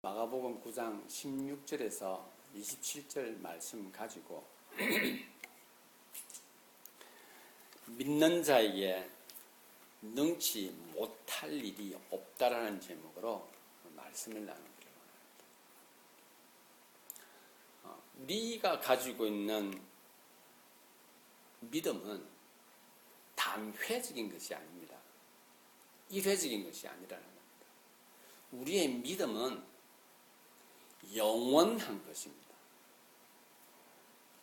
마가복음 9장 16절에서 27절 말씀 가지고 믿는 자에게 능치 못할 일이 없다라는 제목으로 말씀을 나누기를 원합니다. 우리가 가지고 있는 믿음은 단회적인 것이 아닙니다. 일회적인 것이 아니라는 겁니다. 우리의 믿음은 영원한 것입니다.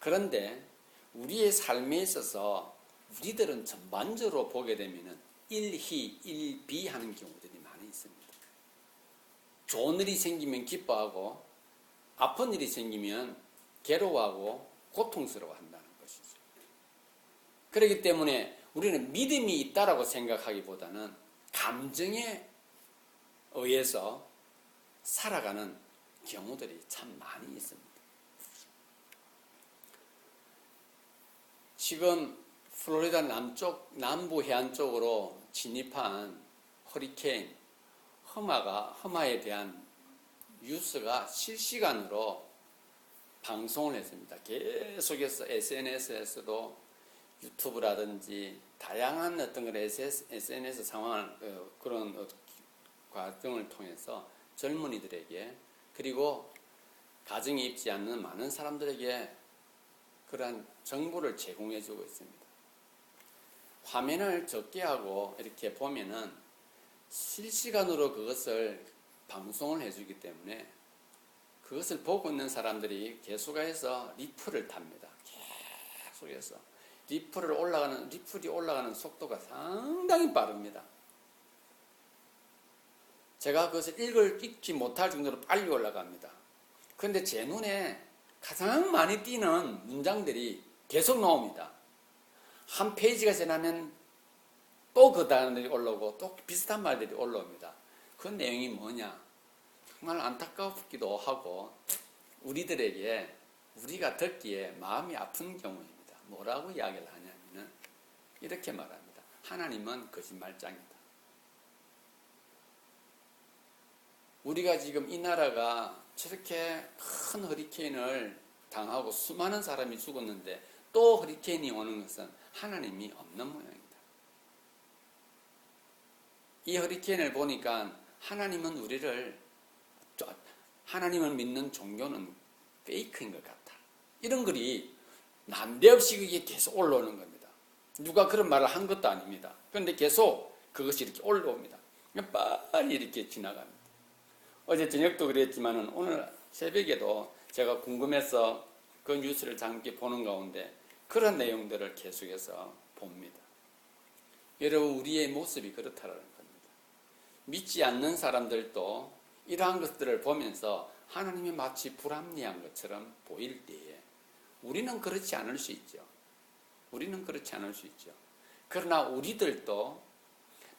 그런데 우리의 삶에 있어서 우리들은 전반적으로 보게 되면 일희, 일비 하는 경우들이 많이 있습니다. 좋은 일이 생기면 기뻐하고 아픈 일이 생기면 괴로워하고 고통스러워한다는 것이죠. 그렇기 때문에 우리는 믿음이 있다라고 생각하기보다는 감정에 의해서 살아가는 경우들이 참 많이 있습니다. 지금 플로리다 남부 해안 쪽으로 진입한 허리케인 허마에 대한 뉴스가 실시간으로 방송을 했습니다. 계속해서 SNS에서도 유튜브라든지 다양한 어떤 그런 SNS 상황 그런 과정을 통해서 젊은이들에게 그리고 가정에 입지 않는 많은 사람들에게 그러한 정보를 제공해 주고 있습니다. 화면을 적게 하고 이렇게 보면은 실시간으로 그것을 방송을 해주기 때문에 그것을 보고 있는 사람들이 계속해서 리플을 탑니다. 계속해서 리플이 올라가는 속도가 상당히 빠릅니다. 제가 그것을 읽지 못할 정도로 빨리 올라갑니다. 그런데 제 눈에 가장 많이 띄는 문장들이 계속 나옵니다. 한 페이지가 지나면 또 그 단어들이 올라오고 또 비슷한 말들이 올라옵니다. 그 내용이 뭐냐? 정말 안타깝기도 하고 우리가 듣기에 마음이 아픈 경우입니다. 뭐라고 이야기를 하냐면 이렇게 말합니다. 하나님은 거짓말장이다. 우리가 지금 이 나라가 저렇게 큰 허리케인을 당하고 수많은 사람이 죽었는데 또 허리케인이 오는 것은 하나님이 없는 모양이다. 이 허리케인을 보니까 하나님을 믿는 종교는 페이크인 것 같다. 이런 글이 난데없이 그게 계속 올라오는 겁니다. 누가 그런 말을 한 것도 아닙니다. 그런데 계속 그것이 이렇게 올라옵니다. 빨리 이렇게 지나갑니다. 어제 저녁도 그랬지만 오늘 새벽에도 제가 궁금해서 그 뉴스를 잠깐 보는 가운데 그런 내용들을 계속해서 봅니다. 여러분, 우리의 모습이 그렇다라는 겁니다. 믿지 않는 사람들도 이러한 것들을 보면서 하나님이 마치 불합리한 것처럼 보일 때에 우리는 그렇지 않을 수 있죠. 그러나 우리들도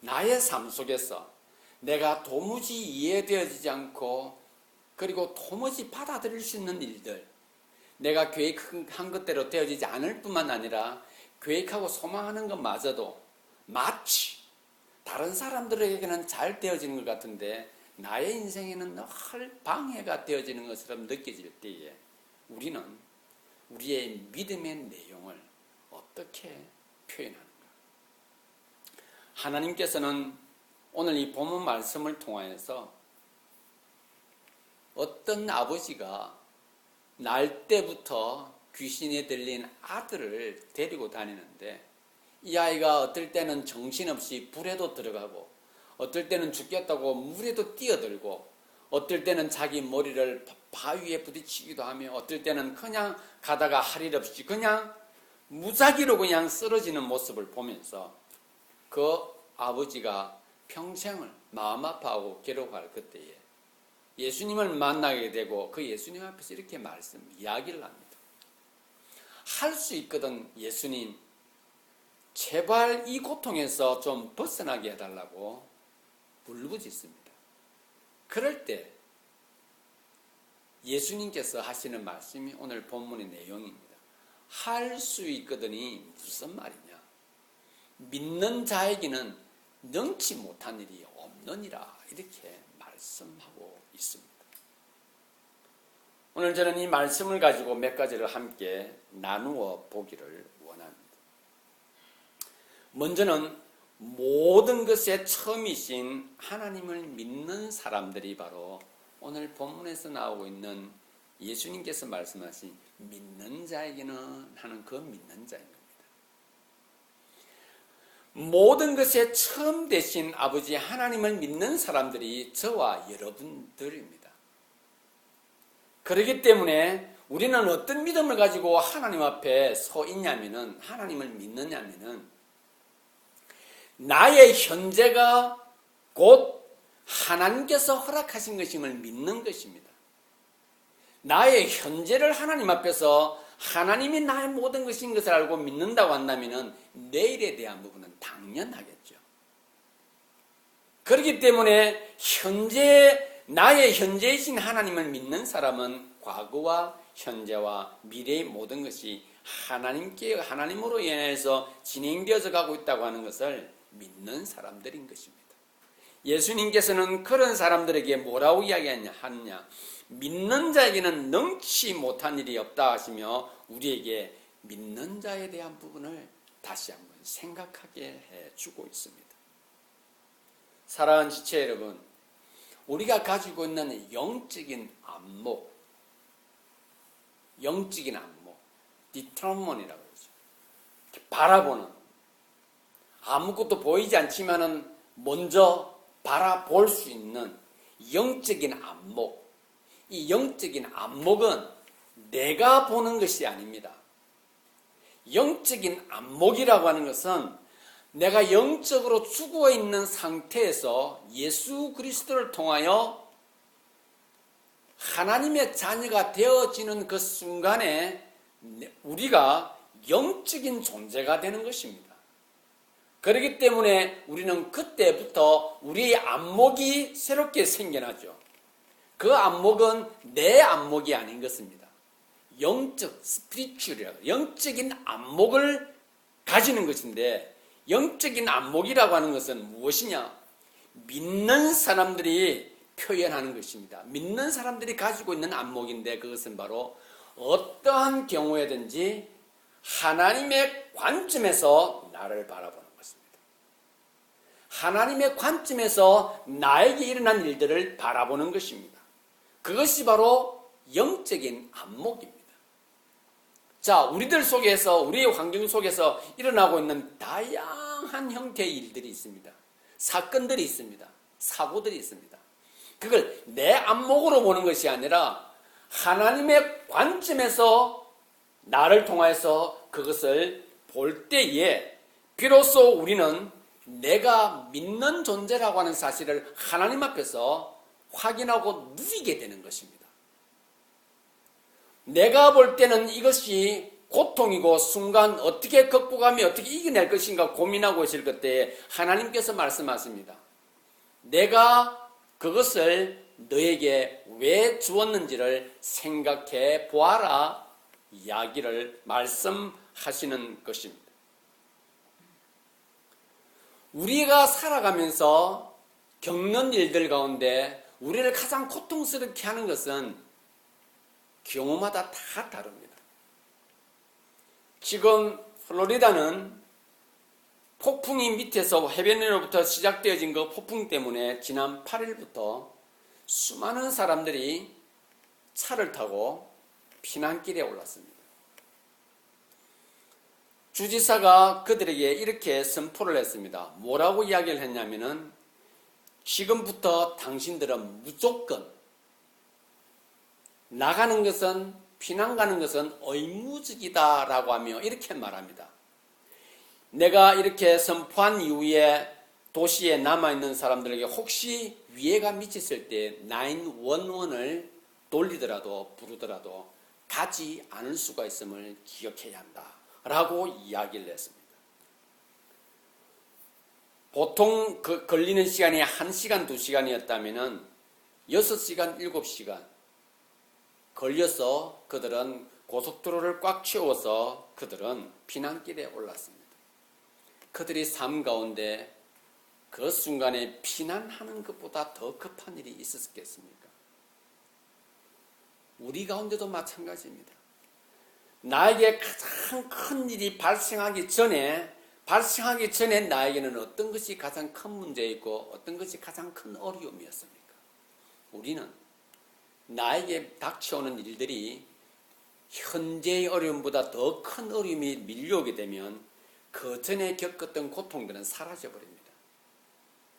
나의 삶 속에서 내가 도무지 이해되어지지 않고 그리고 도무지 받아들일 수 있는 일들, 내가 계획한 것대로 되어지지 않을 뿐만 아니라 계획하고 소망하는 것마저도 마치 다른 사람들에게는 잘 되어지는 것 같은데 나의 인생에는 늘 방해가 되어지는 것처럼 느껴질 때에 우리는 우리의 믿음의 내용을 어떻게 표현하는가? 하나님께서는 오늘 이 본문 말씀을 통하여서 어떤 아버지가 날 때부터 귀신에 들린 아들을 데리고 다니는데 이 아이가 어떨 때는 정신없이 불에도 들어가고 어떨 때는 죽겠다고 물에도 뛰어들고 어떨 때는 자기 머리를 바위에 부딪히기도 하며 어떨 때는 그냥 가다가 할 일 없이 그냥 무작위로 그냥 쓰러지는 모습을 보면서 그 아버지가 평생을 마음 아파하고 괴로워할 그때에 예수님을 만나게 되고 그 예수님 앞에서 이렇게 이야기를 합니다. 할 수 있거든 예수님, 제발 이 고통에서 좀 벗어나게 해달라고 울부짖습니다. 그럴 때 예수님께서 하시는 말씀이 오늘 본문의 내용입니다. 할 수 있거든이 무슨 말이냐? 믿는 자에게는 능치 못한 일이 없느니라 이렇게 말씀하고 있습니다. 오늘 저는 이 말씀을 가지고 몇 가지를 함께 나누어 보기를 원합니다. 먼저는 모든 것의 처음이신 하나님을 믿는 사람들이 바로 오늘 본문에서 나오고 있는 예수님께서 말씀하신 믿는 자에게는 하는 그 믿는 자인 겁니다. 모든 것의 처음 되신 아버지 하나님을 믿는 사람들이 저와 여러분들입니다. 그렇기 때문에 우리는 어떤 믿음을 가지고 하나님 앞에 서 있냐면은, 하나님을 믿느냐면은, 나의 현재가 곧 하나님께서 허락하신 것임을 믿는 것입니다. 나의 현재를 하나님 앞에서 하나님이 나의 모든 것인 것을 알고 믿는다고 한다면은 내일에 대한 부분은 당연하겠죠. 그렇기 때문에 나의 현재이신 하나님을 믿는 사람은 과거와 현재와 미래의 모든 것이 하나님으로 인해서 진행되어져 가고 있다고 하는 것을 믿는 사람들인 것입니다. 예수님께서는 그런 사람들에게 뭐라고 이야기하느냐? 믿는 자에게는 능치 못한 일이 없다 하시며 우리에게 믿는 자에 대한 부분을 다시 한번 생각하게 해주고 있습니다. 사랑하는 지체 여러분, 우리가 가지고 있는 영적인 안목, 디터먼이라고 그러죠. 바라보는, 아무것도 보이지 않지만은 먼저 바라볼 수 있는 영적인 안목. 이 영적인 안목은 내가 보는 것이 아닙니다. 영적인 안목이라고 하는 것은 내가 영적으로 죽어 있는 상태에서 예수 그리스도를 통하여 하나님의 자녀가 되어지는 그 순간에 우리가 영적인 존재가 되는 것입니다. 그렇기 때문에 우리는 그때부터 우리의 안목이 새롭게 생겨나죠. 그 안목은 내 안목이 아닌 것입니다. 영적 스피리추얼이라고, 영적인 안목을 가지는 것인데, 영적인 안목이라고 하는 것은 무엇이냐? 믿는 사람들이 표현하는 것입니다. 믿는 사람들이 가지고 있는 안목인데, 그것은 바로 어떠한 경우에든지 하나님의 관점에서 나를 바라보는 것입니다. 하나님의 관점에서 나에게 일어난 일들을 바라보는 것입니다. 그것이 바로 영적인 안목입니다. 자, 우리들 속에서, 우리의 환경 속에서 일어나고 있는 다양한 형태의 일들이 있습니다. 사건들이 있습니다. 사고들이 있습니다. 그걸 내 안목으로 보는 것이 아니라 하나님의 관점에서 나를 통해서 그것을 볼 때에 비로소 우리는 내가 믿는 존재라고 하는 사실을 하나님 앞에서 확인하고 누리게 되는 것입니다. 내가 볼 때는 이것이 고통이고 순간 어떻게 극복하며 어떻게 이겨낼 것인가 고민하고 있을 그때에 하나님께서 말씀하십니다. 내가 그것을 너에게 왜 주었는지를 생각해 보아라 이야기를 말씀하시는 것입니다. 우리가 살아가면서 겪는 일들 가운데 우리를 가장 고통스럽게 하는 것은 경우마다 다 다릅니다. 지금 플로리다는 폭풍이 밑에서 해변으로부터 시작되어진 그 폭풍 때문에 지난 8일부터 수많은 사람들이 차를 타고 피난길에 올랐습니다. 주지사가 그들에게 이렇게 선포를 했습니다. 뭐라고 이야기를 했냐면은 지금부터 당신들은 무조건 나가는 것은, 피난 가는 것은 의무적이다라고 하며 이렇게 말합니다. 내가 이렇게 선포한 이후에 도시에 남아있는 사람들에게 혹시 위해가 미쳤을 때 911을 부르더라도 가지 않을 수가 있음을 기억해야 한다라고 이야기를 했습니다. 보통 걸리는 시간이 1시간, 2시간이었다면 6시간, 7시간 걸려서 그들은 고속도로를 꽉 채워서 그들은 피난길에 올랐습니다. 그들이 삶 가운데 그 순간에 피난하는 것보다 더 급한 일이 있었겠습니까? 우리 가운데도 마찬가지입니다. 나에게 가장 큰 일이 발생하기 전에 나에게는 어떤 것이 가장 큰 문제이고 어떤 것이 가장 큰 어려움이었습니까? 우리는 나에게 닥쳐오는 일들이 현재의 어려움보다 더 큰 어려움이 밀려오게 되면 그 전에 겪었던 고통들은 사라져버립니다.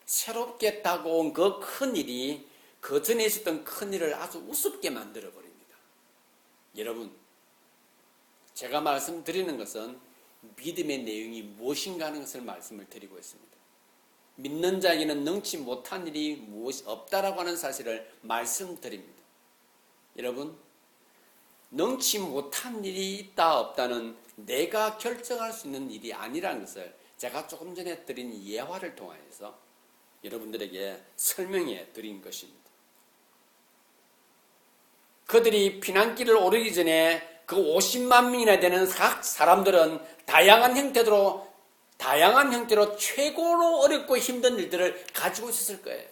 새롭게 다가온 그 큰 일이 그 전에 있었던 큰 일을 아주 우습게 만들어버립니다. 여러분, 제가 말씀드리는 것은 믿음의 내용이 무엇인가 하는 것을 말씀을 드리고 있습니다. 믿는 자에게는 능치 못한 일이 무엇이 없다라고 하는 사실을 말씀드립니다. 여러분, 능치 못한 일이 있다 없다는 내가 결정할 수 있는 일이 아니라는 것을 제가 조금 전에 드린 예화를 통하여서 여러분들에게 설명해 드린 것입니다. 그들이 피난길을 오르기 전에 그 50만 명이나 되는 각 사람들은 다양한 형태로 최고로 어렵고 힘든 일들을 가지고 있었을 거예요.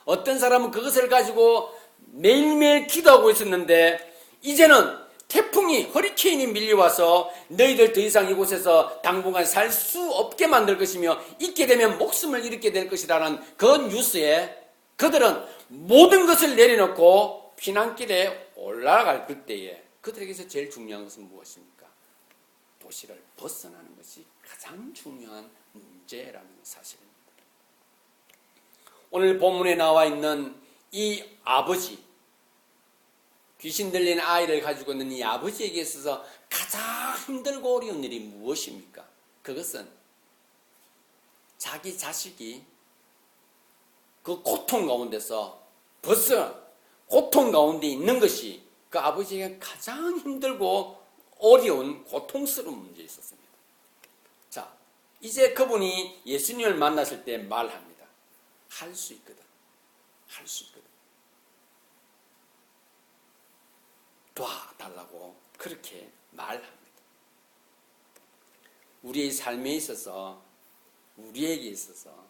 어떤 사람은 그것을 가지고 매일매일 기도하고 있었는데 이제는 태풍이 허리케인이 밀려와서 너희들 더 이상 이곳에서 당분간 살 수 없게 만들 것이며 있게 되면 목숨을 잃게 될 것이라는 그 뉴스에 그들은 모든 것을 내려놓고 피난길에 올라갈 그때에 그들에게서 제일 중요한 것은 무엇입니까? 도시를 벗어나는 것이 가장 중요한 문제라는 사실입니다. 오늘 본문에 나와 있는 이 아버지, 귀신 들린 아이를 가지고 있는 이 아버지에게 있어서 가장 힘들고 어려운 일이 무엇입니까? 그것은 자기 자식이 그 고통 가운데서 고통 가운데 있는 것이 그 아버지에게 가장 힘들고 어려운 고통스러운 문제에 있었습니다. 자, 이제 그분이 예수님을 만났을 때 말합니다. 할 수 있거든. 할 수 있거든. 도와달라고 그렇게 말합니다. 우리의 삶에 있어서 우리에게 있어서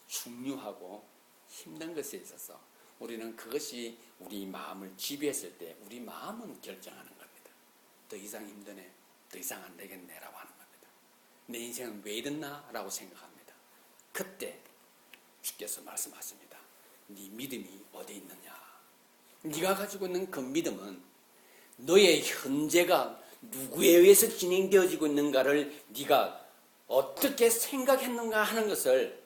중요하고 힘든 것에 있어서 우리는 그것이 우리 마음을 지배했을 때 우리 마음은 결정하는 겁니다. 더 이상 힘드네, 더 이상 안 되겠네라고 하는 겁니다. 내 인생은 왜 이랬나? 라고 생각합니다. 그때 주께서 말씀하십니다. 네 믿음이 어디 있느냐? 네가 가지고 있는 그 믿음은 너의 현재가 누구에 의해서 진행되어지고 있는가를 네가 어떻게 생각했는가 하는 것을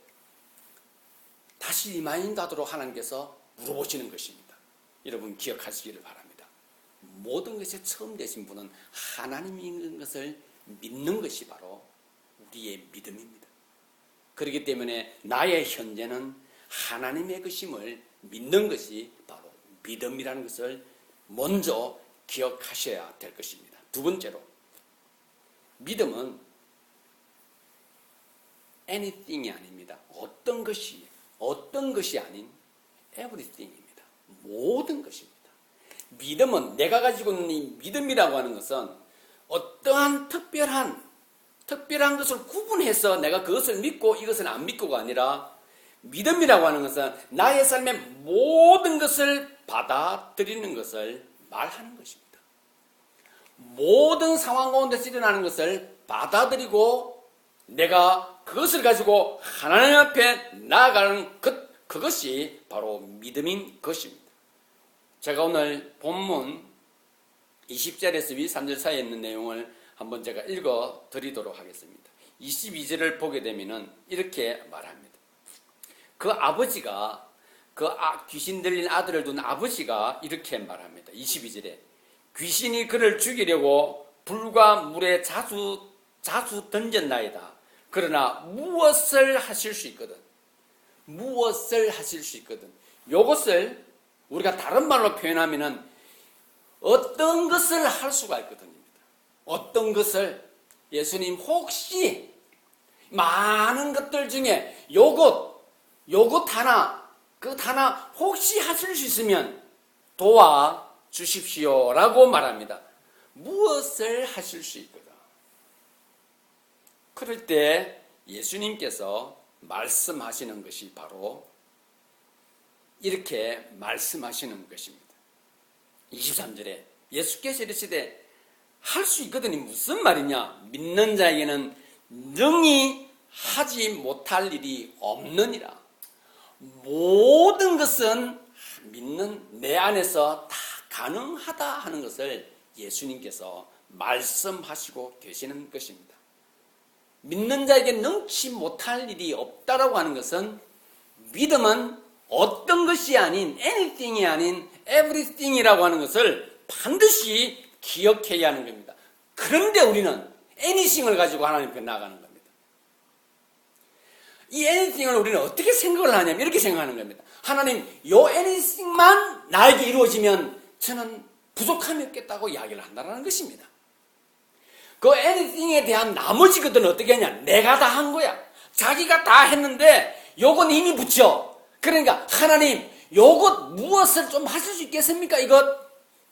다시 리마인드하도록 하나님께서 물어보시는 것입니다. 여러분 기억하시기를 바랍니다. 모든 것에 처음 되신 분은 하나님인 것을 믿는 것이 바로 우리의 믿음입니다. 그렇기 때문에 나의 현재는 하나님의 것임을 믿는 것이 바로 믿음이라는 것을 먼저 기억하셔야 될 것입니다. 두 번째로, 믿음은 anything이 아닙니다. 어떤 것이 아닌 everything입니다. 모든 것입니다. 믿음은 내가 가지고 있는 이 믿음이라고 하는 것은 어떠한 특별한 것을 구분해서 내가 그것을 믿고 이것을 안 믿고가 아니라 믿음이라고 하는 것은 나의 삶의 모든 것을 받아들이는 것을 말하는 것입니다. 모든 상황 가운데서 일어나는 것을 받아들이고 내가 그것을 가지고 하나님 앞에 나아가는 그것이 바로 믿음인 것입니다. 제가 오늘 본문 20절에서 3절 사이에 있는 내용을 한번 제가 읽어 드리도록 하겠습니다. 22절을 보게 되면 이렇게 말합니다. 그 아버지가 귀신 들린 아들을 둔 아버지가 이렇게 말합니다. 22절에 귀신이 그를 죽이려고 불과 물에 자주 던졌나이다. 그러나 무엇을 하실 수 있거든. 이것을 우리가 다른 말로 표현하면은 어떤 것을 할 수가 있거든요. 어떤 것을 예수님 혹시 많은 것들 중에 요것 하나 혹시 하실 수 있으면 도와주십시오 라고 말합니다. 무엇을 하실 수 있거든. 그럴 때 예수님께서 말씀하시는 것이 바로 이렇게 말씀하시는 것입니다. 23절에 예수께서 이르시되 할 수 있거든요. 무슨 말이냐? 믿는 자에게는 능히 하지 못할 일이 없느니라. 모든 것은 믿는 내 안에서 다 가능하다 하는 것을 예수님께서 말씀하시고 계시는 것입니다. 믿는 자에게 능치 못할 일이 없다라고 하는 것은 믿음은 어떤 것이 아닌 anything이 아닌 everything이라고 하는 것을 반드시 기억해야 하는 겁니다. 그런데 우리는 anything을 가지고 하나님 앞에 나아가는 겁니다. 이 anything을 우리는 어떻게 생각을 하냐면 이렇게 생각하는 겁니다. 하나님, 요 anything만 나에게 이루어지면 저는 부족함이 없겠다고 이야기를 한다는 것입니다. 그 anything에 대한 나머지 것들은 어떻게 하냐? 내가 다 한 거야. 자기가 다 했는데 요건 힘이 붙여. 그러니까 하나님, 요것 무엇을 좀 하실 수 있겠습니까?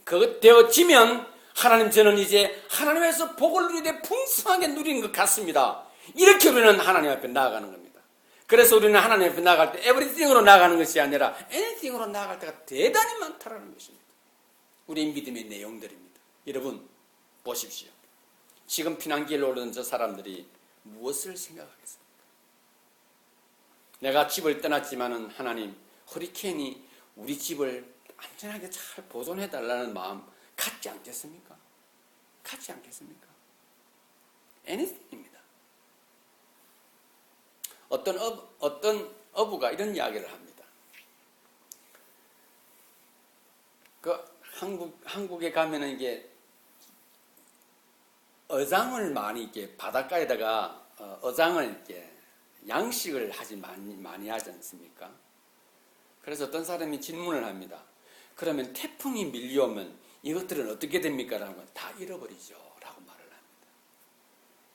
그것 되어지면 하나님, 저는 이제 하나님에서 복을 누리되 풍성하게 누리는 것 같습니다. 이렇게 우리는 하나님 앞에 나아가는 겁니다. 그래서 우리는 하나님 앞에 나아갈 때 everything으로 나아가는 것이 아니라 anything으로 나아갈 때가 대단히 많다라는 것입니다. 우리 믿음의 내용들입니다. 여러분 보십시오. 지금 피난길로 오르는 저 사람들이 무엇을 생각하겠습니까? 내가 집을 떠났지만은 하나님, 허리케인이 우리 집을 안전하게 잘 보존해달라는 마음 갖지 않겠습니까? 갖지 않겠습니까? anything입니다. 어떤 어부가 이런 이야기를 합니다. 한국에 가면은 이게 어장을 많이 이렇게 바닷가에다가 어장을 이렇게 양식을 많이 하지 않습니까? 그래서 어떤 사람이 질문을 합니다. 그러면 태풍이 밀려오면 이것들은 어떻게 됩니까? 라는 건 다 잃어버리죠. 라고 말을 합니다.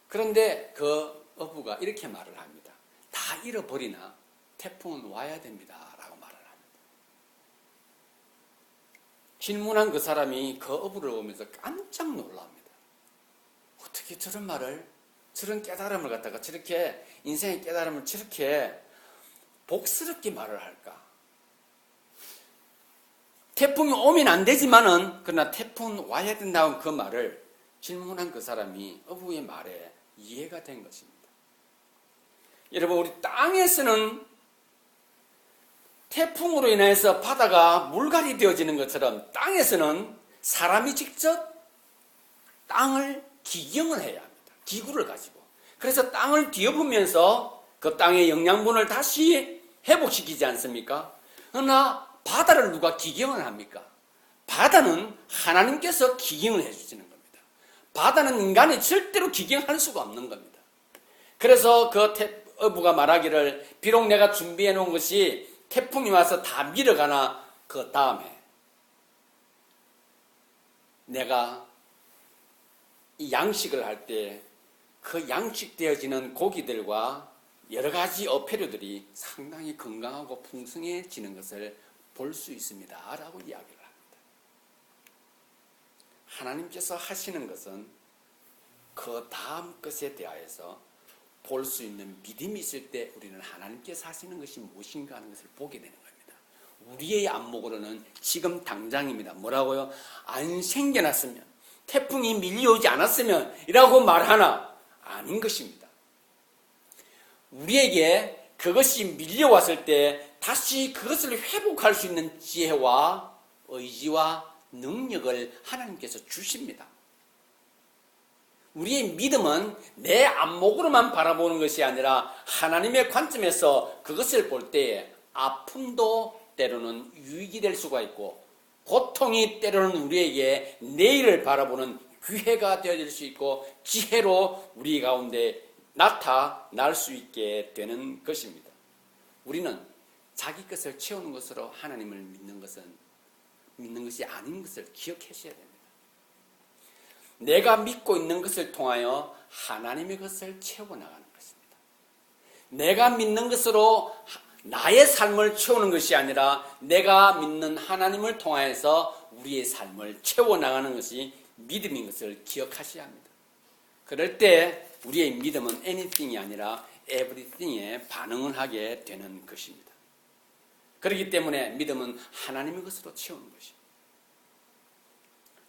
그런데 그 어부가 이렇게 말을 합니다. 다 잃어버리나 태풍은 와야 됩니다. 라고 말을 합니다. 질문한 그 사람이 그 어부를 보면서 깜짝 놀랍니다. 어떻게 저런 말을, 저런 깨달음을 갖다가 저렇게 인생의 깨달음을 저렇게 복스럽게 말을 할까? 태풍이 오면 안 되지만은 그러나 태풍은 와야 된다는 그 말을 질문한 그 사람이 어부의 말에 이해가 된 것입니다. 여러분, 우리 땅에서는 태풍으로 인해서 바다가 물갈이 되어지는 것처럼 땅에서는 사람이 직접 땅을 기경을 해야 합니다. 기구를 가지고. 그래서 땅을 뒤엎으면서 그 땅의 영양분을 다시 회복시키지 않습니까? 그러나 바다를 누가 기경을 합니까? 바다는 하나님께서 기경을 해주시는 겁니다. 바다는 인간이 절대로 기경할 수가 없는 겁니다. 그래서 그 어부가 말하기를, 비록 내가 준비해 놓은 것이 태풍이 와서 다 밀어가나 그 다음에 내가 이 양식을 할 때 그 양식되어지는 고기들과 여러 가지 어패류들이 상당히 건강하고 풍성해지는 것을 볼 수 있습니다. 라고 이야기를 합니다. 하나님께서 하시는 것은 그 다음 것에 대하여서 볼 수 있는 믿음이 있을 때 우리는 하나님께서 하시는 것이 무엇인가 하는 것을 보게 되는 겁니다. 우리의 안목으로는 지금 당장입니다. 뭐라고요? 안 생겨났으면, 태풍이 밀려오지 않았으면 이라고 말하나 아닌 것입니다. 우리에게 그것이 밀려왔을 때 다시 그것을 회복할 수 있는 지혜와 의지와 능력을 하나님께서 주십니다. 우리의 믿음은 내 안목으로만 바라보는 것이 아니라 하나님의 관점에서 그것을 볼 때에 아픔도 때로는 유익이 될 수가 있고, 고통이 때로는 우리에게 내일을 바라보는 기회가 되어질 수 있고, 지혜로 우리 가운데 나타날 수 있게 되는 것입니다. 우리는 자기 것을 채우는 것으로 하나님을 믿는 것이 아닌 것을 기억하셔야 됩니다. 내가 믿고 있는 것을 통하여 하나님의 것을 채워나가는 것입니다. 내가 믿는 것으로 나의 삶을 채우는 것이 아니라 내가 믿는 하나님을 통하여서 우리의 삶을 채워나가는 것이 믿음인 것을 기억하셔야 합니다. 그럴 때 우리의 믿음은 anything이 아니라 everything에 반응을 하게 되는 것입니다. 그렇기 때문에 믿음은 하나님의 것으로 채우는 것입니다.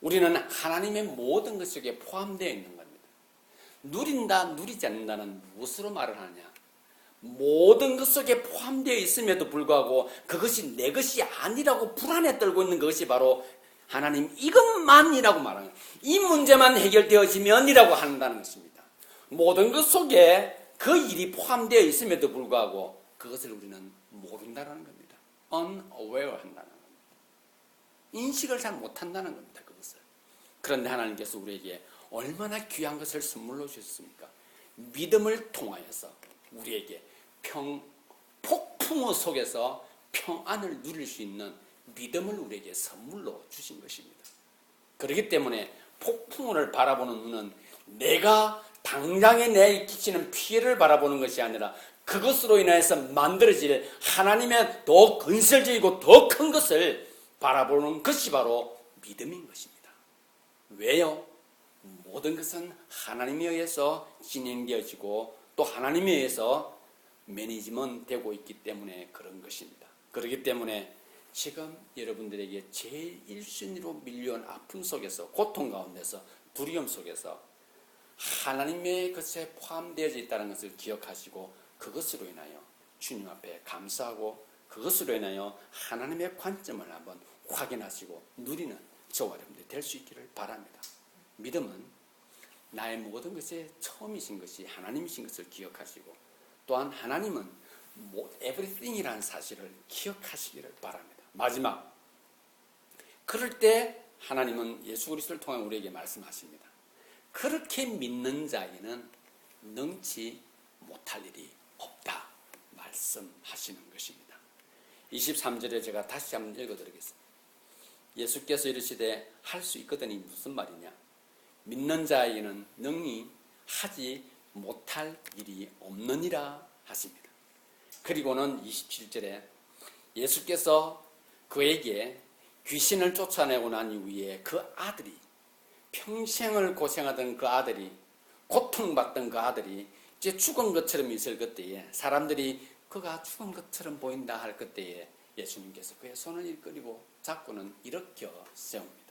우리는 하나님의 모든 것 속에 포함되어 있는 겁니다. 누린다, 누리지 않는다는 무엇으로 말을 하느냐? 모든 것 속에 포함되어 있음에도 불구하고 그것이 내 것이 아니라고 불안에 떨고 있는 것이 바로 하나님 이것만이라고 말하는 거예요. 이 문제만 해결되어지면이라고 한다는 것입니다. 모든 것 속에 그 일이 포함되어 있음에도 불구하고 그것을 우리는 모른다는 겁니다. unaware 한다는 겁니다. 인식을 잘 못한다는 겁니다. 그것을. 그런데 하나님께서 우리에게 얼마나 귀한 것을 선물로 주셨습니까? 믿음을 통하여서 우리에게 폭풍우 속에서 평안을 누릴 수 있는 믿음을 우리에게 선물로 주신 것입니다. 그렇기 때문에 폭풍우를 바라보는 눈은 내가 당장에 내게 끼치는 피해를 바라보는 것이 아니라 그것으로 인해서 만들어질 하나님의 더 건설적이고 더 큰 것을 바라보는 것이 바로 믿음인 것입니다. 왜요? 모든 것은 하나님에 의해서 진행되어지고 또 하나님에 의해서 매니지먼트 되고 있기 때문에 그런 것입니다. 그렇기 때문에 지금 여러분들에게 제일 1순위로 밀려온 아픔 속에서 고통 가운데서 두려움 속에서 하나님의 것에 포함되어져 있다는 것을 기억하시고 그것으로 인하여 주님 앞에 감사하고 그것으로 인하여 하나님의 관점을 한번 확인하시고 누리는 저와 여러분들이 될 수 있기를 바랍니다. 믿음은 나의 모든 것의 처음이신 것이 하나님이신 것을 기억하시고 또한 하나님은 everything이라는 사실을 기억하시기를 바랍니다. 마지막, 그럴 때 하나님은 예수 그리스도를 통해 우리에게 말씀하십니다. 그렇게 믿는 자에게는 능치 못할 일이 없다 말씀하시는 것입니다. 23절에 제가 다시 한번 읽어드리겠습니다. 예수께서 이르시되 할 수 있거든이 무슨 말이냐? 믿는 자에게는 능히 하지 못할 일이 없느니라 하십니다. 그리고는 27절에 예수께서 그에게 귀신을 쫓아내고 난 이후에 그 아들이 평생을 고생하던 그 아들이 고통받던 그 아들이 이제 죽은 것처럼 있을 그때에 사람들이 그가 죽은 것처럼 보인다 할 그때에 예수님께서 그의 손을 이끌고 잡고는 일으켜 세웁니다.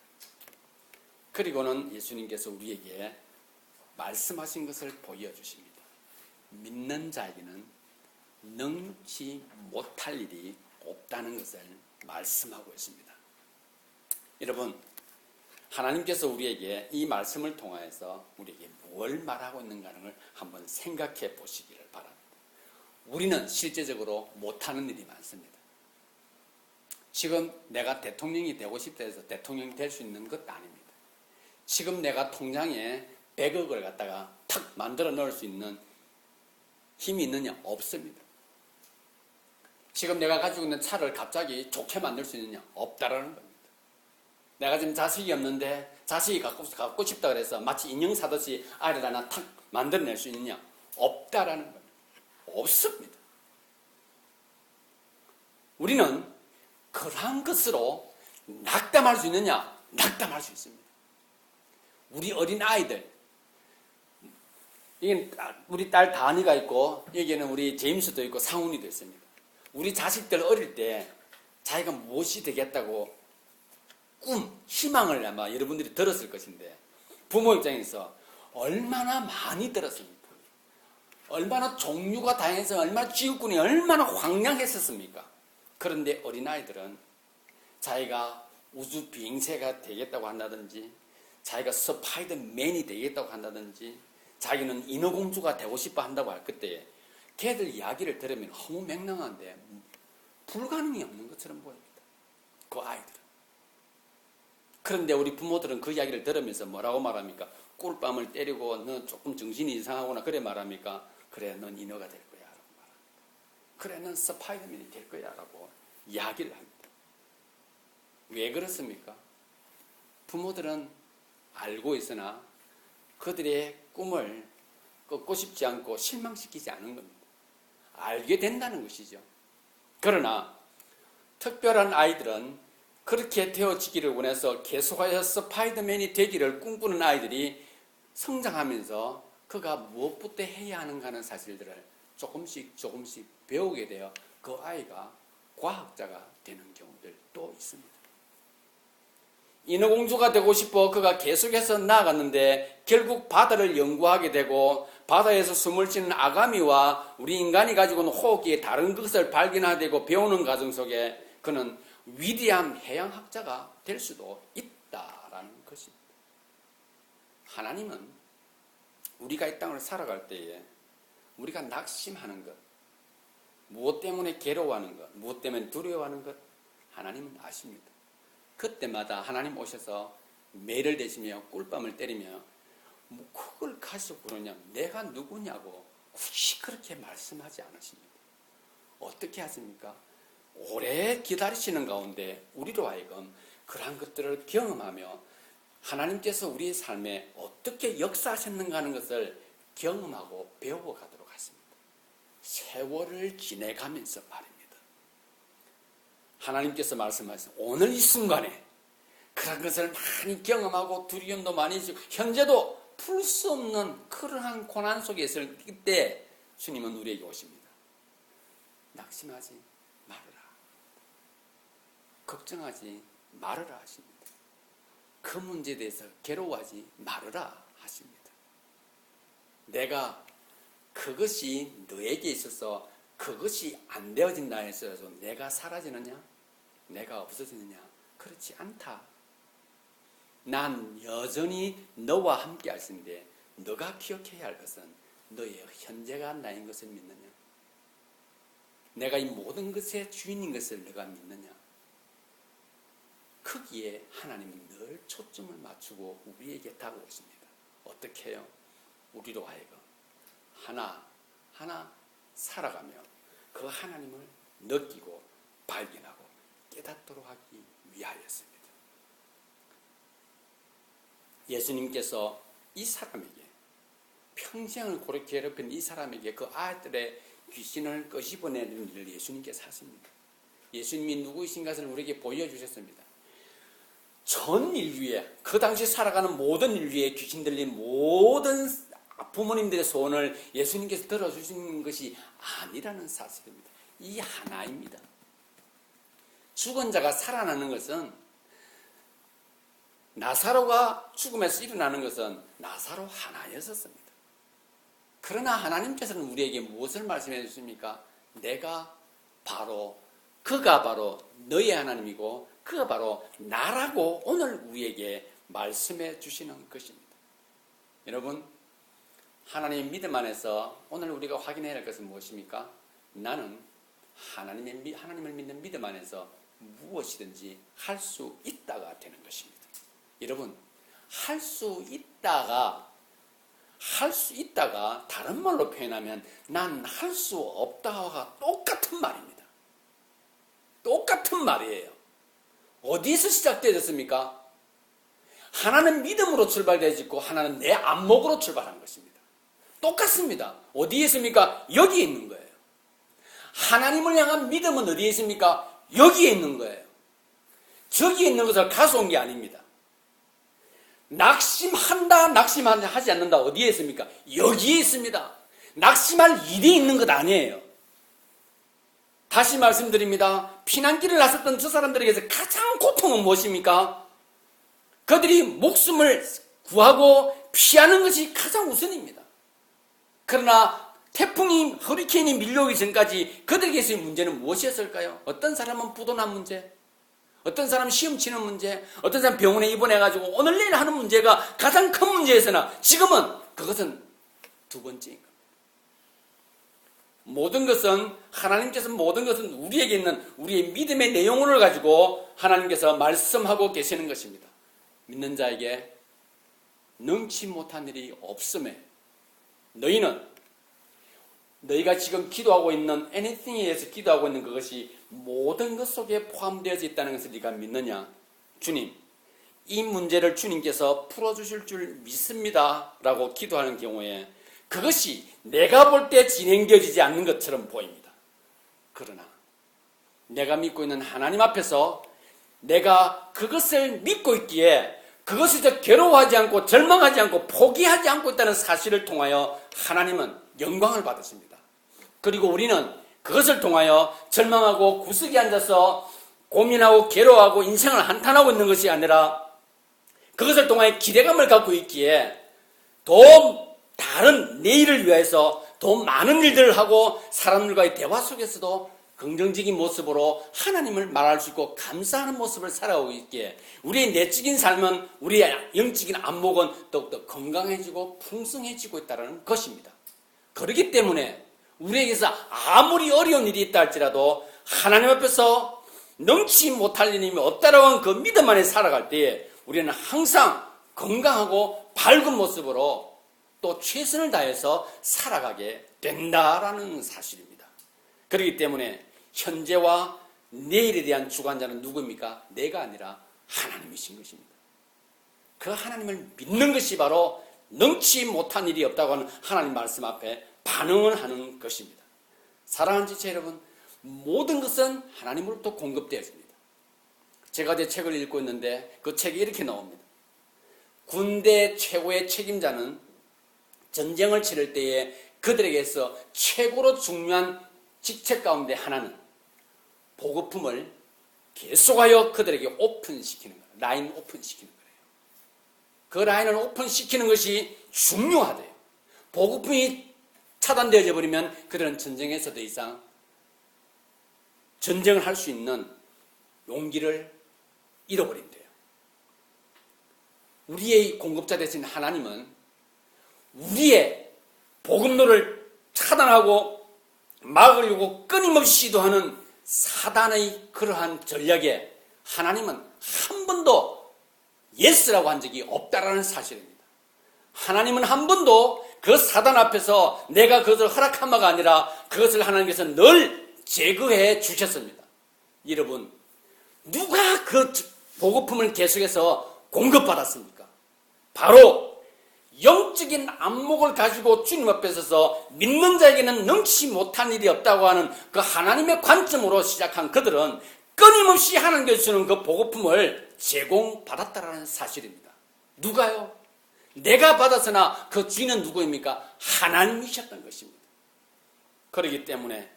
그리고는 예수님께서 우리에게 말씀하신 것을 보여주십니다. 믿는 자에게는 능치 못할 일이 없다는 것을 말씀하고 있습니다. 여러분, 하나님께서 우리에게 이 말씀을 통하여서 우리에게 뭘 말하고 있는가를 한번 생각해 보시기를 바랍니다. 우리는 실제적으로 못하는 일이 많습니다. 지금 내가 대통령이 되고 싶다 해서 대통령이 될 수 있는 것 아닙니다. 지금 내가 통장에 100억을 갖다가 탁 만들어 넣을 수 있는 힘이 있느냐? 없습니다. 지금 내가 가지고 있는 차를 갑자기 좋게 만들 수 있느냐? 없다라는 겁니다. 내가 지금 자식이 없는데 자식이 갖고 싶다 그래서 마치 인형 사듯이 아이를 하나 탁 만들어낼 수 있느냐? 없다라는 겁니다. 없습니다. 우리는 그러한 것으로 낙담할 수 있느냐? 낙담할 수 있습니다. 우리 어린 아이들, 이게 우리 딸 다은이가 있고 여기에는 우리 제임스도 있고 상훈이도 있습니다. 우리 자식들 어릴 때 자기가 무엇이 되겠다고 희망을 아마 여러분들이 들었을 것인데 부모 입장에서 얼마나 많이 들었습니까? 얼마나 종류가 다양해서 얼마나 지구꾼이 얼마나 황량했었습니까? 그런데 어린아이들은 자기가 우주 비행체가 되겠다고 한다든지 자기가 스파이더맨이 되겠다고 한다든지 자기는 인어공주가 되고 싶어 한다고 할 그때 걔들 이야기를 들으면 허무맹랑한데 불가능이 없는 것처럼 보입니다. 그 아이들은. 그런데 우리 부모들은 그 이야기를 들으면서 뭐라고 말합니까? 꿀밤을 때리고 너 조금 정신이 이상하구나 그래 말합니까? 그래 넌 인어가 될 거야 라고 말합니다. 그래 넌 스파이더맨이 될 거야 라고 이야기를 합니다. 왜 그렇습니까? 부모들은 알고 있으나 그들의 꿈을 꺾고 싶지 않고 실망시키지 않은 겁니다. 알게 된다는 것이죠. 그러나 특별한 아이들은 그렇게 되어지기를 원해서 계속하여 스파이더맨이 되기를 꿈꾸는 아이들이 성장하면서 그가 무엇부터 해야 하는가 하는 사실들을 조금씩 배우게 되어 그 아이가 과학자가 되는 경우들도 있습니다. 인어공주가 되고 싶어 그가 계속해서 나아갔는데 결국 바다를 연구하게 되고 바다에서 숨을 쉬는 아가미와 우리 인간이 가지고 있는 호흡기의 다른 것을 발견하게 되고 배우는 과정 속에 그는 위대한 해양학자가 될 수도 있다라는 것입니다. 하나님은 우리가 이 땅을 살아갈 때에 우리가 낙심하는 것, 무엇 때문에 괴로워하는 것, 무엇 때문에 두려워하는 것 하나님은 아십니다. 그때마다 하나님 오셔서 매를 대시며 꿀밤을 때리며 뭐 그걸 가지고 그러냐, 내가 누구냐고 굳이 그렇게 말씀하지 않으십니다. 어떻게 하십니까? 오래 기다리시는 가운데 우리로 하여금 그러한 것들을 경험하며 하나님께서 우리의 삶에 어떻게 역사하셨는가 하는 것을 경험하고 배워가도록 하십니다. 세월을 지내가면서 말입니다. 하나님께서 말씀하신 오늘 이 순간에 그런 것을 많이 경험하고 두려움도 많이 지고 현재도 풀 수 없는 그러한 고난 속에 있을 때 주님은 우리에게 오십니다. 낙심하지 말아라. 걱정하지 말아라 하십니다. 그 문제에 대해서 괴로워하지 말아라 하십니다. 내가 그것이 너에게 있어서 그것이 안 되어진다 해서 내가 사라지느냐? 내가 없어지느냐? 그렇지 않다. 난 여전히 너와 함께 할 것인데 너가 기억해야 할 것은 너의 현재가 나인 것을 믿느냐? 내가 이 모든 것의 주인인 것을 너가 믿느냐? 거기에 하나님은 늘 초점을 맞추고 우리에게 다가오십니다. 어떻게 해요? 우리로 하여금 하나하나 살아가며 그 하나님을 느끼고 발견하고 깨닫도록 하기 위하였습니다. 예수님께서 이 사람에게 평생을 그렇게 괴롭힌 이 사람에게 그 아들의 귀신을 끄집어내는 일을 예수님께서 하십니다. 예수님이 누구이신 것을 우리에게 보여주셨습니다. 전 인류에 그 당시 살아가는 모든 인류에 귀신 들린 모든 부모님들의 소원을 예수님께서 들어주시는 것이 아니라는 사실입니다. 이 하나입니다. 죽은 자가 살아나는 것은 나사로가 죽음에서 일어나는 것은 나사로 하나였었습니다. 그러나 하나님께서는 우리에게 무엇을 말씀해 주십니까? 그가 바로 너의 하나님이고 그가 바로 나라고 오늘 우리에게 말씀해 주시는 것입니다. 여러분, 하나님의 믿음 안에서 오늘 우리가 확인해야 할 것은 무엇입니까? 나는 하나님을 믿는 믿음 안에서 무엇이든지 할 수 있다가 되는 것입니다. 여러분, 할 수 있다가 다른 말로 표현하면 난 할 수 없다와 똑같은 말입니다. 똑같은 말이에요. 어디에서 시작되었습니까? 하나는 믿음으로 출발되어지고 하나는 내 안목으로 출발한 것입니다. 똑같습니다. 어디에 있습니까? 여기에 있는 거예요. 하나님을 향한 믿음은 어디에 있습니까? 여기에 있는 거예요. 저기에 있는 것을 가져온 게 아닙니다. 낙심하지 않는다. 어디에 있습니까? 여기에 있습니다. 낙심할 일이 있는 것 아니에요. 다시 말씀드립니다. 피난길을 나섰던 저 사람들에게서 가장 고통은 무엇입니까? 그들이 목숨을 구하고 피하는 것이 가장 우선입니다. 그러나 태풍이 허리케인이 밀려오기 전까지 그들에게서의 문제는 무엇이었을까요? 어떤 사람은 부도난 문제, 어떤 사람은 시험 치는 문제, 어떤 사람은 병원에 입원해가지고 오늘 내일 하는 문제가 가장 큰 문제였으나 지금은 그것은 두 번째인 겁니다. 하나님께서 모든 것은 우리에게 있는 우리의 믿음의 내용을 가지고 하나님께서 말씀하고 계시는 것입니다. 믿는 자에게 능치 못한 일이 없음에 너희가 지금 기도하고 있는 anything에 대해서 기도하고 있는 그것이 모든 것 속에 포함되어져 있다는 것을 네가 믿느냐? 주님, 이 문제를 주님께서 풀어주실 줄 믿습니다 라고 기도하는 경우에 그것이 내가 볼 때 진행되어지지 않는 것처럼 보입니다. 그러나 내가 믿고 있는 하나님 앞에서 내가 그것을 믿고 있기에 그것에서 괴로워하지 않고 절망하지 않고 포기하지 않고 있다는 사실을 통하여 하나님은 영광을 받으십니다. 그리고 우리는 그것을 통하여 절망하고 구석에 앉아서 고민하고 괴로워하고 인생을 한탄하고 있는 것이 아니라 그것을 통해 기대감을 갖고 있기에 더 다른 내일을 위해서 더 많은 일들을 하고 사람들과의 대화 속에서도 긍정적인 모습으로 하나님을 말할 수 있고 감사하는 모습을 살아오고 있기에 우리의 내적인 삶은, 우리의 영적인 안목은 더욱더 건강해지고 풍성해지고 있다는 것입니다. 그렇기 때문에 우리에게서 아무리 어려운 일이 있다 할지라도 하나님 앞에서 넘치지 못할 일이 없다라고 하는 그 믿음 안에 살아갈 때에 우리는 항상 건강하고 밝은 모습으로 또 최선을 다해서 살아가게 된다라는 사실입니다. 그렇기 때문에 현재와 내일에 대한 주관자는 누구입니까? 내가 아니라 하나님이신 것입니다. 그 하나님을 믿는 것이 바로 넘치지 못한 일이 없다고 하는 하나님 말씀 앞에 반응을 하는 것입니다. 사랑하는 지체 여러분, 모든 것은 하나님으로부터 공급되어집니다. 제가 어제 책을 읽고 있는데 그 책에 이렇게 나옵니다. 군대 최고의 책임자는 전쟁을 치를 때에 그들에게서 최고로 중요한 직책 가운데 하나는 보급품을 계속하여 그들에게 오픈시키는 거예요. 라인 오픈시키는 거예요. 그 라인을 오픈시키는 것이 중요하대요. 보급품이 차단되어져 버리면 그들은 전쟁에서 더 이상 전쟁을 할 수 있는 용기를 잃어버린대요. 우리의 공급자 되신 하나님은 우리의 복음로를 차단하고 막으려고 끊임없이 시도하는 사단의 그러한 전략에 하나님은 한 번도 예스라고 한 적이 없다라는 사실입니다. 하나님은 한 번도 그 사단 앞에서 내가 그것을 허락한 바가 아니라 그것을 하나님께서 늘 제거해 주셨습니다. 여러분, 누가 그 보급품을 계속해서 공급받았습니까? 바로 영적인 안목을 가지고 주님 앞에 서서 믿는 자에게는 넘치지 못한 일이 없다고 하는 그 하나님의 관점으로 시작한 그들은 끊임없이 하나님께서 주는 그 보급품을 제공받았다라는 사실입니다. 누가요? 내가 받았으나 그 주인은 누구입니까? 하나님이셨던 것입니다. 그렇기 때문에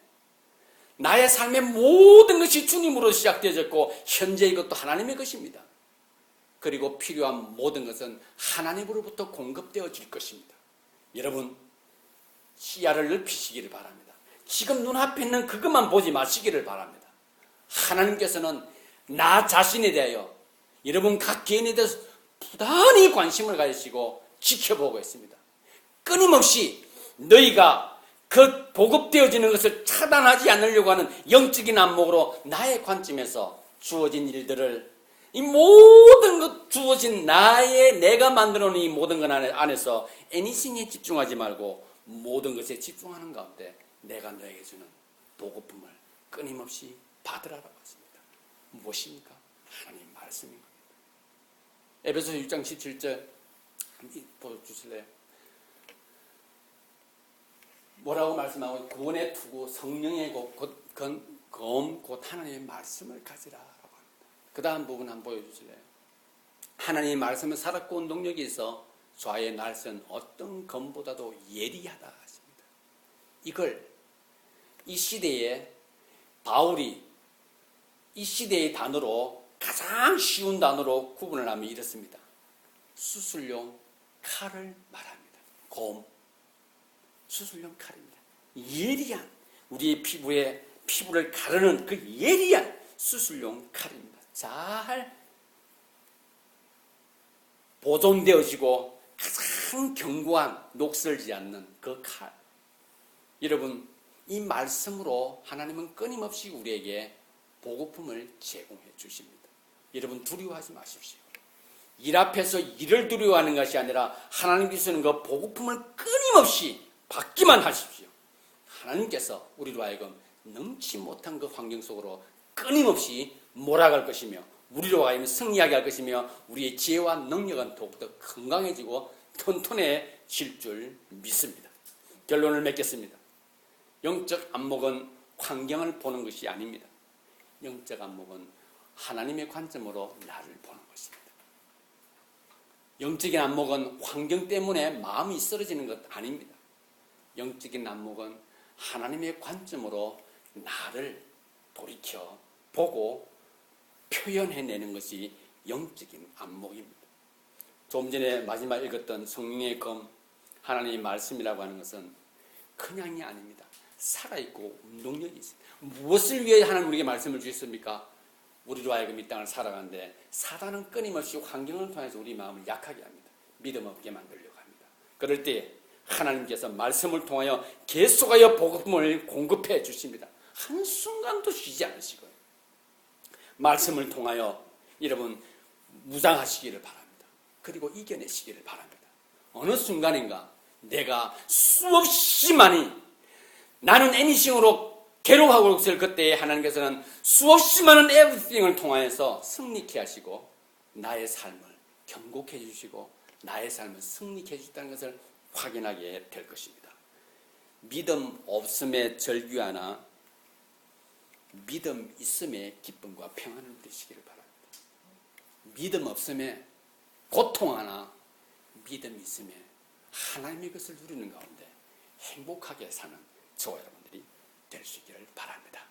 나의 삶의 모든 것이 주님으로 시작되어졌고 현재 이것도 하나님의 것입니다. 그리고 필요한 모든 것은 하나님으로부터 공급되어질 것입니다. 여러분, 시야를 넓히시기를 바랍니다. 지금 눈앞에 있는 그것만 보지 마시기를 바랍니다. 하나님께서는 나 자신에 대하여 여러분 각 개인에 대해서 부단히 관심을 가지시고 지켜보고 있습니다. 끊임없이 너희가 그 보급되어지는 것을 차단하지 않으려고 하는 영적인 안목으로 나의 관점에서 주어진 일들을, 이 모든 것 주어진 내가 만들어 놓은 이 모든 것 안에서 애니싱에 집중하지 말고 모든 것에 집중하는 가운데 내가 너에게 주는 보급품을 끊임없이 받으라고 했습니다. 무엇입니까? 하나님 말씀인 겁니다. 에베소서 6장 17절 보여주실래요? 뭐라고 말씀하고, 구원의 투구 성령의 검 곧 하나님의 말씀을 가지라라고 합니다. 그 다음 부분 한번 보여주실래요? 하나님의 말씀은 살았고 운동력이 있어 좌의 날선 어떤 검보다도 예리하다 하십니다. 이걸 이 시대에 바울이 이 시대의 단어로 가장 쉬운 단어로 구분을 하면 이렇습니다. 수술용 칼을 말합니다. 검, 수술용 칼입니다. 예리한, 우리의 피부를 가르는 그 예리한 수술용 칼입니다. 잘 보존되어지고 가장 견고한 녹슬지 않는 그 칼. 여러분, 이 말씀으로 하나님은 끊임없이 우리에게 보급품을 제공해 주십니다. 여러분, 두려워하지 마십시오. 일 앞에서 일을 두려워하는 것이 아니라 하나님께서 주는 그 보급품을 끊임없이 받기만 하십시오. 하나님께서 우리로 하여금 넘치 못한 그 환경 속으로 끊임없이 몰아갈 것이며 우리로 하여금 승리하게 할 것이며 우리의 지혜와 능력은 더욱더 건강해지고 튼튼해질 줄 믿습니다. 결론을 맺겠습니다. 영적 안목은 환경을 보는 것이 아닙니다. 영적 안목은 하나님의 관점으로 나를 보는 것입니다. 영적인 안목은 환경 때문에 마음이 쓰러지는 것 아닙니다. 영적인 안목은 하나님의 관점으로 나를 돌이켜 보고 표현해내는 것이 영적인 안목입니다. 좀 전에 마지막 읽었던 성령의 검, 하나님의 말씀이라고 하는 것은 그냥이 아닙니다. 살아있고 운동력이 있습니다. 무엇을 위해 하나님 우리에게 말씀을 주셨습니까? 우리로 하여금 이 땅을 살아가는데 사단은 끊임없이 환경을 통해서 우리 마음을 약하게 합니다. 믿음 없게 만들려고 합니다. 그럴 때 하나님께서 말씀을 통하여 계속하여 복음을 공급해 주십니다. 한순간도 쉬지 않으시고요. 말씀을 통하여 여러분 무장하시기를 바랍니다. 그리고 이겨내시기를 바랍니다. 어느 순간인가 내가 수없이 많이 나는 애니싱으로 괴로워하고 있을 그때에 하나님께서는 수없이 많은 에브리띵을 통하여서 승리케 하시고 나의 삶을 경고케 해주시고 나의 삶을 승리케 해주셨다는 것을 확인하게 될 것입니다. 믿음 없음의 절규하나 믿음 있음의 기쁨과 평안을 누리시기를 바랍니다. 믿음 없음의 고통 하나 믿음 있음에 하나님의 것을 누리는 가운데 행복하게 사는 저와 여러분들이 될 수 있기를 바랍니다.